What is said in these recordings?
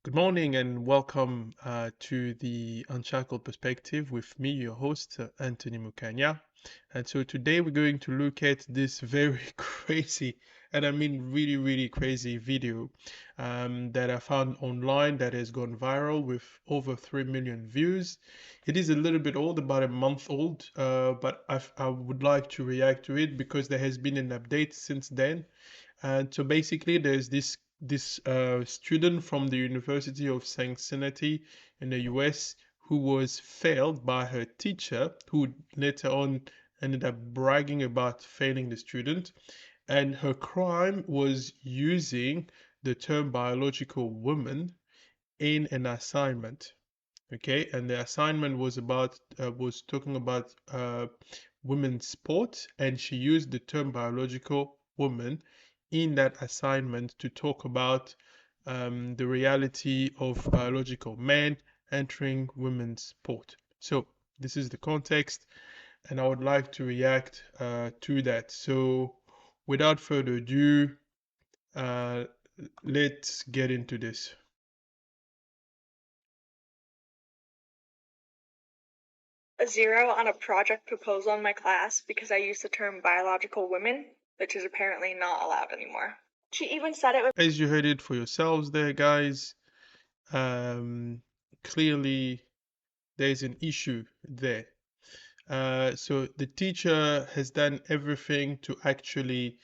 Good morning and welcome to the Unshackled Perspective with me, your host, Anthony Mukanya. And so today we're going to look at this very crazy, and I mean really, really crazy video that I found online that has gone viral with over 3 million views. It is a little bit old, about a month old, but I would like to react to it because there has been an update since then. And so basically, there's this student from the University of Cincinnati in the US who was failed by her teacher, who later on ended up bragging about failing the student. And her crime was using the term biological woman in an assignment. Okay, and the assignment was talking about women's sports, and she used the term biological woman in that assignment to talk about the reality of biological men entering women's sport. So this is the context, and I would like to react to that. So without further ado, uh, let's get into this. A 0 on a project proposal in my class because I used the term biological women, which is apparently not allowed anymore. She even said it was As you heard it for yourselves there, guys, um, clearly there's an issue there. So the teacher has done everything to actually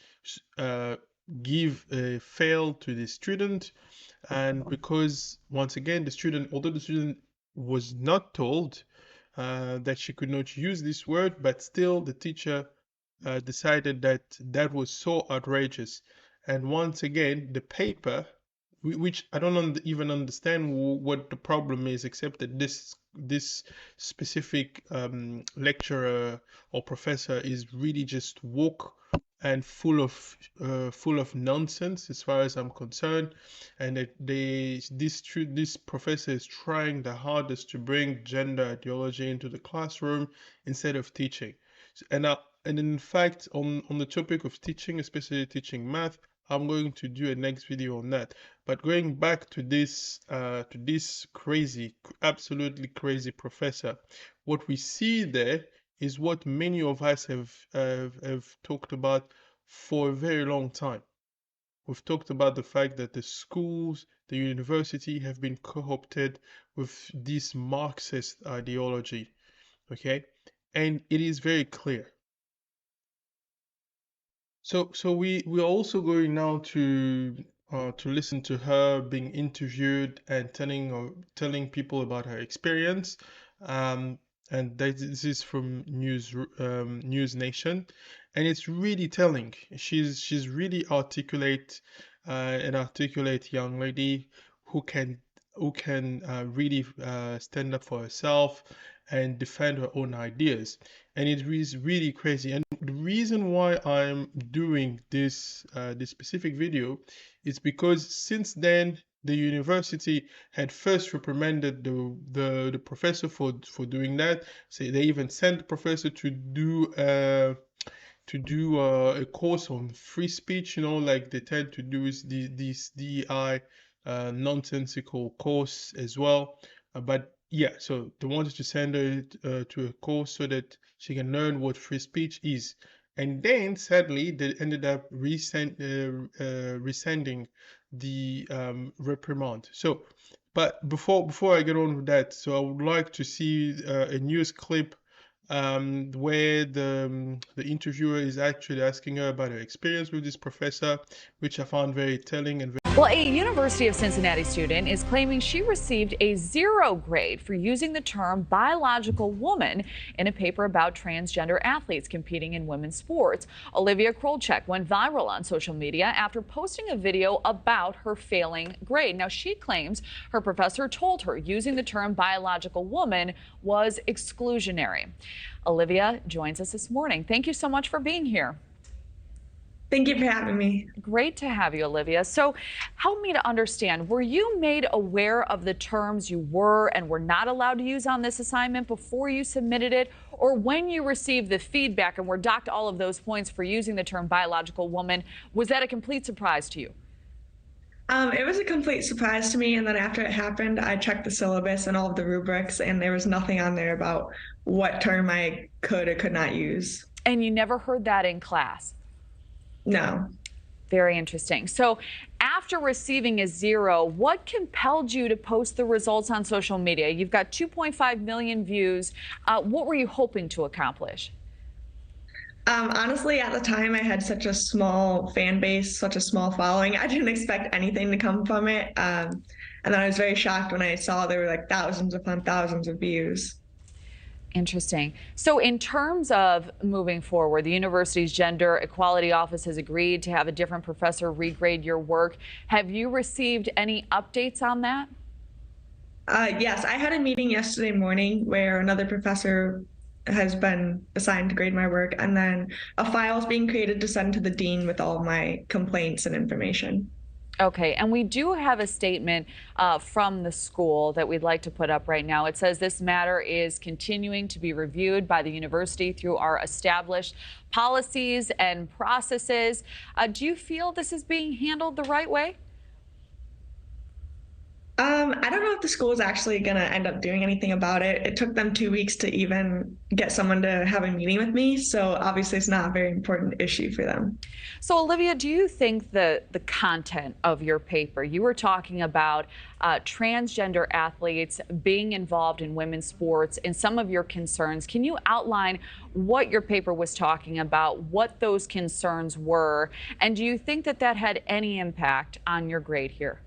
uh, give a fail to the student, and because once again the student, although the student was not told that she could not use this word, but still the teacher decided that that was so outrageous. And once again, the paper, which I don't even understand what the problem is, except that this specific lecturer or professor is really just woke and full of nonsense as far as I'm concerned, and that this professor is trying the hardest to bring gender ideology into the classroom instead of teaching. And in fact, on the topic of teaching, especially teaching math, I'm going to do a next video on that. But going back to this crazy, absolutely crazy professor, what we see there is what many of us have talked about for a very long time. We've talked about the fact that the schools, the university have been co-opted with this Marxist ideology, okay? And it is very clear. So we're also going now to listen to her being interviewed and telling people about her experience. Um, and this is from News Nation, and it's really telling. She's really articulate, an articulate young lady who can really stand up for herself and defend her own ideas. And it is really crazy. And the reason why I'm doing this specific video is because since then the university had first reprimanded the professor for doing that. So they even sent the professor to do a course on free speech, like they tend to do is these DEI nonsensical course as well. But yeah, so they wanted to send her to a course so that she can learn what free speech is. And then sadly, they ended up resending the reprimand. So, but before I get on with that, so I would like to see a news clip where the interviewer is actually asking her about her experience with this professor, which I found very telling and very. Well, a University of Cincinnati student is claiming she received a 0 grade for using the term biological woman in a paper about transgender athletes competing in women's sports. Olivia Krolczyk went viral on social media after posting a video about her failing grade. Now, she claims her professor told her using the term biological woman was exclusionary. Olivia joins us this morning. Thank you so much for being here. Thank you for having me. Great to have you, Olivia. So help me to understand, were you made aware of the terms you were and were not allowed to use on this assignment before you submitted it, or when you received the feedback and were docked all of those points for using the term biological woman, was that a complete surprise to you? It was a complete surprise to me, and then after it happened, I checked the syllabus and all of the rubrics, and there was nothing on there about what term I could or could not use. And you never heard that in class? No. Very interesting. So after receiving a 0, what compelled you to post the results on social media? You've got 2.5 million views. What were you hoping to accomplish? Honestly, at the time, I had such a small fan base, such a small following. I didn't expect anything to come from it. And then I was very shocked when I saw there were like thousands upon thousands of views. Interesting. So in terms of moving forward, the university's Gender Equality Office has agreed to have a different professor regrade your work. Have you received any updates on that? Yes, I had a meeting yesterday morning where another professor has been assigned to grade my work, and then a file is being created to send to the dean with all of my complaints and information. Okay, and we do have a statement from the school that we'd like to put up right now. It says this matter is continuing to be reviewed by the university through our established policies and processes. Do you feel this is being handled the right way? I don't know if the school is actually going to end up doing anything about it. It took them 2 weeks to even get someone to have a meeting with me, so obviously it's not a very important issue for them. So, Olivia, do you think the content of your paper, you were talking about transgender athletes being involved in women's sports and some of your concerns. Can you outline what your paper was talking about, what those concerns were, and do you think that that had any impact on your grade here?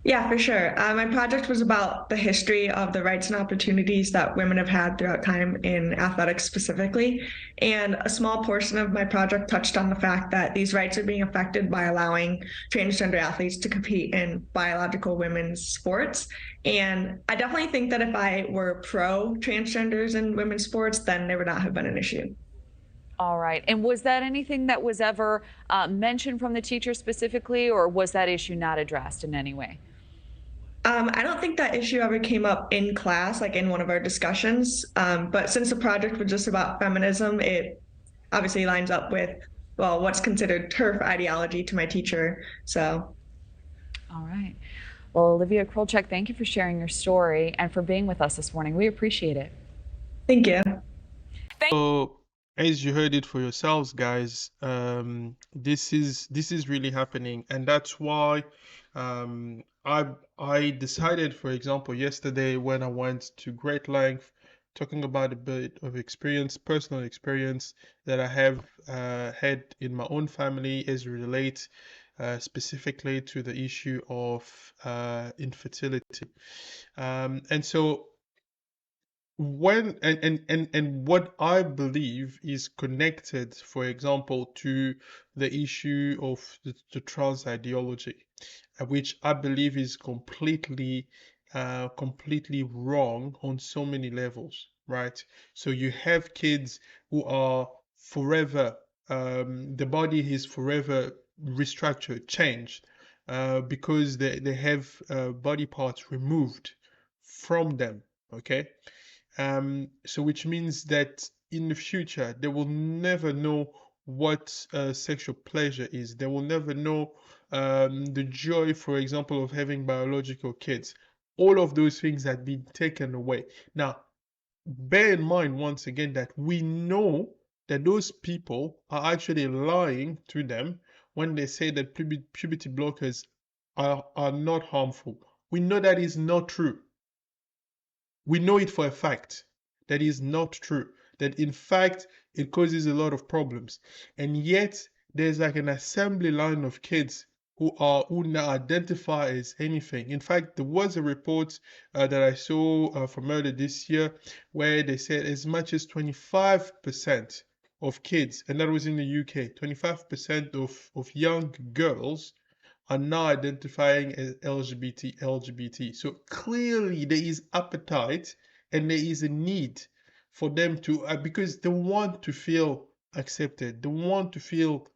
Yeah, for sure. My project was about the history of the rights and opportunities that women have had throughout time in athletics specifically. And a small portion of my project touched on the fact that these rights are being affected by allowing transgender athletes to compete in biological women's sports. And I definitely think that if I were pro transgenders in women's sports, then there would not have been an issue. All right. And was that anything that was ever mentioned from the teacher specifically, or was that issue not addressed in any way? I don't think that issue ever came up in class, like in one of our discussions. But since the project was just about feminism, it obviously lines up with, well, what's considered TERF ideology to my teacher. So. All right. Well, Olivia Krolczyk, thank you for sharing your story and for being with us this morning. We appreciate it. Thank you. So, as you heard it for yourselves, guys, this is really happening, and that's why I decided, for example, yesterday when I went to great length talking about a bit of experience, personal experience that I have had in my own family as it relates specifically to the issue of infertility, and so when and what I believe is connected, for example, to the issue of the trans ideology, which I believe is completely wrong on so many levels, right? So you have kids who are forever, the body is forever restructured, changed, because they have body parts removed from them, okay? So which means that in the future, they will never know what sexual pleasure is. They will never know the joy, for example, of having biological kids. All of those things have been taken away. Now, bear in mind once again that we know that those people are actually lying to them when they say that puberty blockers are not harmful. We know that is not true. We know it for a fact. That is not true. That in fact, it causes a lot of problems. And yet, there's like an assembly line of kids who now identify as anything. In fact, there was a report that I saw from earlier this year where they said as much as 25% of kids, and that was in the UK, 25% of young girls are now identifying as LGBT. So clearly there is appetite and there is a need for them to, because they want to feel accepted, they want to feel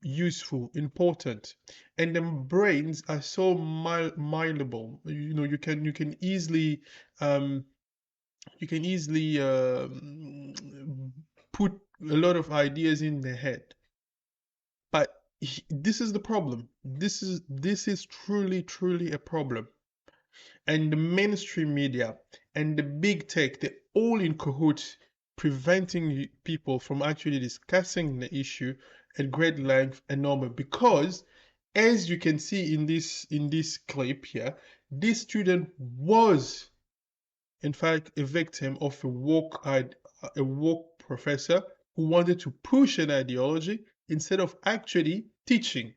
useful, important, and their brains are so malleable. You know, you can easily put a lot of ideas in their head. But this is the problem. This is truly a problem. And the mainstream media and the big tech, they're all in cahoots, preventing people from actually discussing the issue at great length and normal. Because, as you can see in this clip here, this student was, in fact, a victim of a woke professor who wanted to push an ideology instead of actually teaching.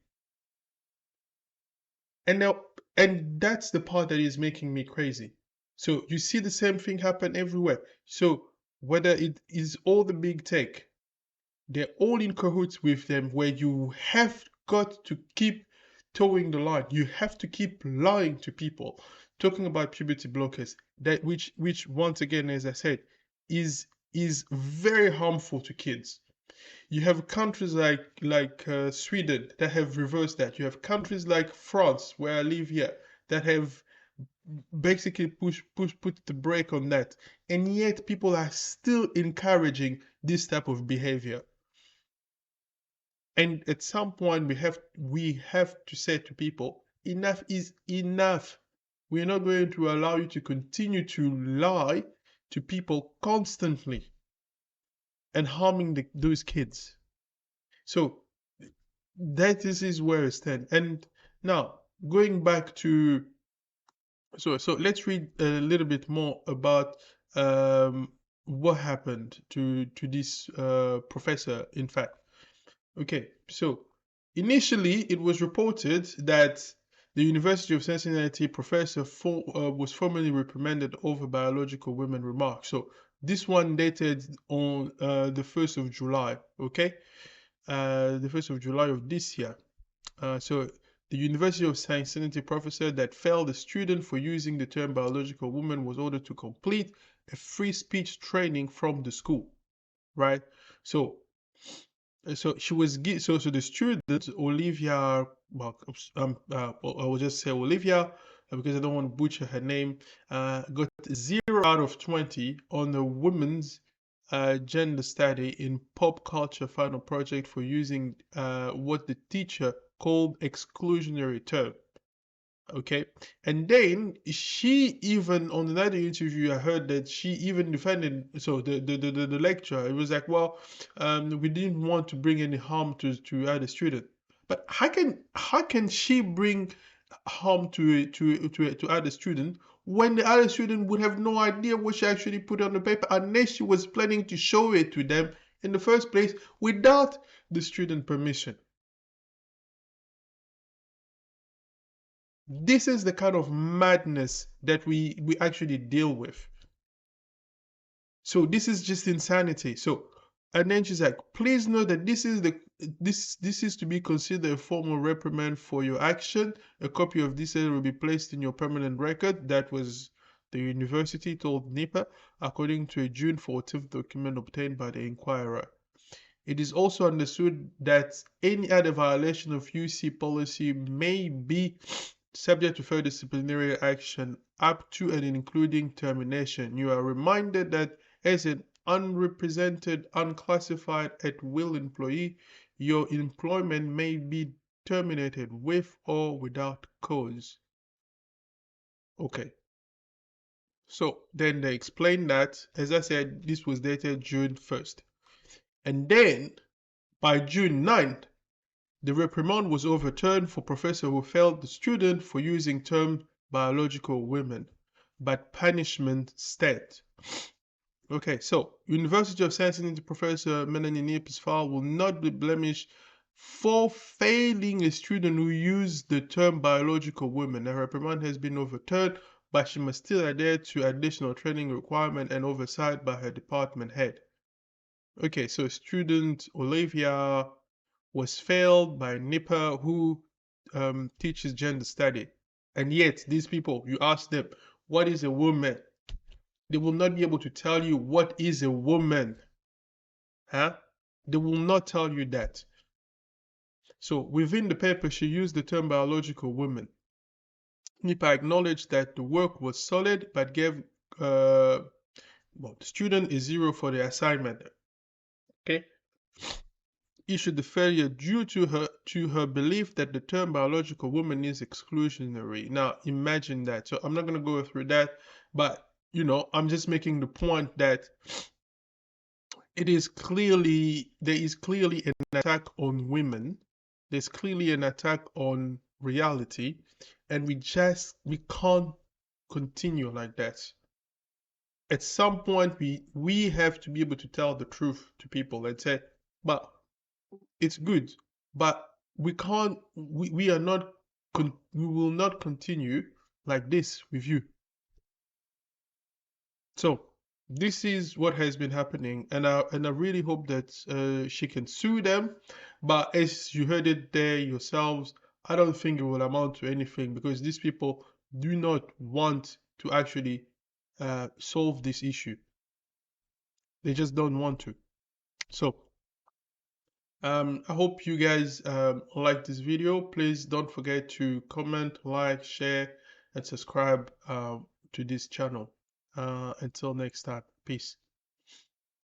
And now, and that's the part that is making me crazy. So you see the same thing happen everywhere. So whether it is all the big tech, they're all in cahoots with them, where you have got to keep towing the line. You have to keep lying to people, talking about puberty blockers, that which once again, as I said, is very harmful to kids. You have countries like Sweden that have reversed that. You have countries like France, where I live here, that have basically put the brake on that. And yet people are still encouraging this type of behavior. And at some point we have to say to people, enough is enough. We're not going to allow you to continue to lie to people constantly and harming those kids. So that is where I stand. And now going back to so let's read a little bit more about what happened to this professor, in fact. Okay, so initially it was reported that the University of Cincinnati professor was formally reprimanded over biological women remarks. So this one dated on the 1st of July, okay? The 1st of July of this year. So the University of Cincinnati professor that failed a student for using the term biological woman was ordered to complete a free speech training from the school, right? So she was so the student Olivia, well, I will just say Olivia because I don't want to butcher her name, got 0 out of 20 on the women's gender study in pop culture final project for using what the teacher called exclusionary term. Okay, and then she even on another interview I heard that she even defended, so the lecturer, it was like, well, we didn't want to bring any harm to other student. But how can she bring harm to other student when the other student would have no idea what she actually put on the paper, unless she was planning to show it to them in the first place without the student permission? This is the kind of madness that we actually deal with. So this is just insanity. So, and then she's like, please know that this is to be considered a formal reprimand for your action. A copy of this will be placed in your permanent record. That was the university told NIPA, according to a June 14th document obtained by the Inquirer. It is also understood that any other violation of UC policy may be subject to further disciplinary action up to and including termination. You are reminded that as an unrepresented, unclassified, at-will employee, your employment may be terminated with or without cause. Okay. So then they explained that, as I said, this was dated June 1st. And then by June 9th, the reprimand was overturned for professor who failed the student for using term biological women, but punishment stayed. Okay, so University of Cincinnati professor Melanie Niep's file will not be blemished for failing a student who used the term biological women. Her reprimand has been overturned, but she must still adhere to additional training requirement and oversight by her department head. Okay, so student Olivia was failed by NIPA, who teaches gender study. And yet, these people, you ask them, what is a woman? They will not be able to tell you what is a woman. Huh? They will not tell you that. So within the paper, she used the term biological woman. NIPA acknowledged that the work was solid, but gave the student a 0 for the assignment. Okay? issued the failure due to her belief that the term biological woman is exclusionary. Now imagine that. So I'm not going to go through that, but you know, I'm just making the point that there is clearly an attack on women. There's clearly an attack on reality, and we can't continue like that. At some point we have to be able to tell the truth to people and say, but it's good, but we can't, we are not, we will not continue like this with you. So this is what has been happening, and I really hope that she can sue them. But as you heard it there yourselves, I don't think it will amount to anything, because these people do not want to actually solve this issue. They just don't want to. So I hope you guys like this video. Please don't forget to comment, like, share, and subscribe to this channel. Until next time, peace.